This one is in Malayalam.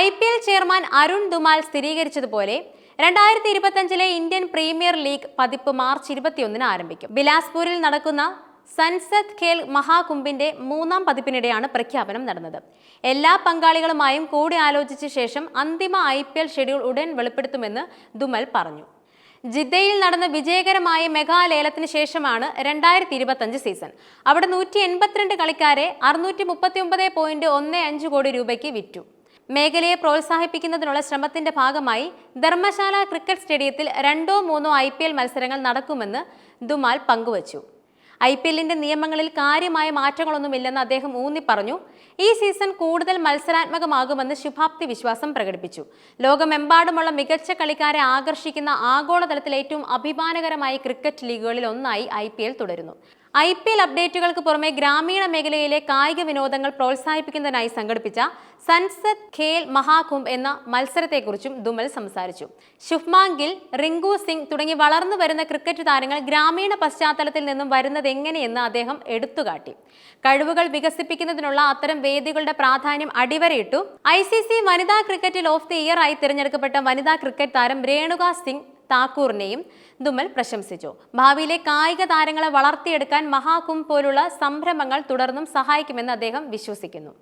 IPL ചെയർമാൻ അരുൺ ദുമാൽ സ്ഥിരീകരിച്ചതുപോലെ 2025 ഇന്ത്യൻ പ്രീമിയർ ലീഗ് പതിപ്പ് മാർച്ച് 21 ആരംഭിക്കും. ബിലാസ്പൂരിൽ നടക്കുന്ന സൻസദ് ഖേൽ മഹാകുംഭിന്റെ 3ാം പതിപ്പിനിടെയാണ് പ്രഖ്യാപനം നടന്നത്. എല്ലാ പങ്കാളികളുമായും കൂടിയാലോചിച്ച ശേഷം അന്തിമ IPL ഷെഡ്യൂൾ ഉടൻ വെളിപ്പെടുത്തുമെന്ന് ദുമൽ പറഞ്ഞു. ജിദ്ദയിൽ നടന്ന വിജയകരമായ മെഗാ ലേലത്തിന് ശേഷമാണ് 2025 സീസൺ. അവിടെ 182 കളിക്കാരെ 639.15 കോടി രൂപയ്ക്ക് വിറ്റു. മേഖലയെ പ്രോത്സാഹിപ്പിക്കുന്നതിനുള്ള ശ്രമത്തിന്റെ ഭാഗമായി ധർമ്മശാല ക്രിക്കറ്റ് സ്റ്റേഡിയത്തിൽ 2-3 IPL മത്സരങ്ങൾ നടക്കുമെന്ന് ദുമാൽ പങ്കുവച്ചു. IPLന്റെ നിയമങ്ങളിൽ കാര്യമായ മാറ്റങ്ങളൊന്നുമില്ലെന്ന് അദ്ദേഹം ഊന്നി പറഞ്ഞു. ഈ സീസൺ കൂടുതൽ മത്സരാത്മകമാകുമെന്ന് ശുഭാപ്തി വിശ്വാസം പ്രകടിപ്പിച്ചു. ലോകമെമ്പാടുമുള്ള മികച്ച കളിക്കാരെ ആകർഷിക്കുന്ന ആഗോളതലത്തിൽ ഏറ്റവും അഭിമാനകരമായ ക്രിക്കറ്റ് ലീഗുകളിൽ ഒന്നായി IPL തുടരുന്നു. IPL അപ്ഡേറ്റുകൾക്ക് പുറമെ ഗ്രാമീണ മേഖലയിലെ കായിക വിനോദങ്ങൾ പ്രോത്സാഹിപ്പിക്കുന്നതിനായി സംഘടിപ്പിച്ച സൻസദ് ഖേൽ മഹാകുംഭ് എന്ന മത്സരത്തെക്കുറിച്ചും ദുമൽ സംസാരിച്ചു. ശുഭ്മാൻ ഗിൽ, റിങ്കു സിംഗ് തുടങ്ങി വളർന്നു വരുന്ന ക്രിക്കറ്റ് താരങ്ങൾ ഗ്രാമീണ പശ്ചാത്തലത്തിൽ നിന്നും വരുന്നത് എങ്ങനെയെന്ന് അദ്ദേഹം എടുത്തുകാട്ടി. കഴിവുകൾ വികസിപ്പിക്കുന്നതിനുള്ള അത്തരം വേദികളുടെ പ്രാധാന്യം അടിവരയിട്ടു. ICC വനിതാ ക്രിക്കറ്റിൽ ഓഫ് ദി ഇയർ ആയി തിരഞ്ഞെടുക്കപ്പെട്ട വനിതാ ക്രിക്കറ്റ് താരം രേണുക സിംഗ് താക്കൂറിനെയും ദുമൽ പ്രശംസിച്ചു. ഭാവിയിലെ കായിക താരങ്ങളെ വളർത്തിയെടുക്കാൻ മഹാകുംഭ് പോലുള്ള സംരംഭങ്ങൾ തുടർന്നും സഹായിക്കുമെന്ന് അദ്ദേഹം വിശ്വസിക്കുന്നു.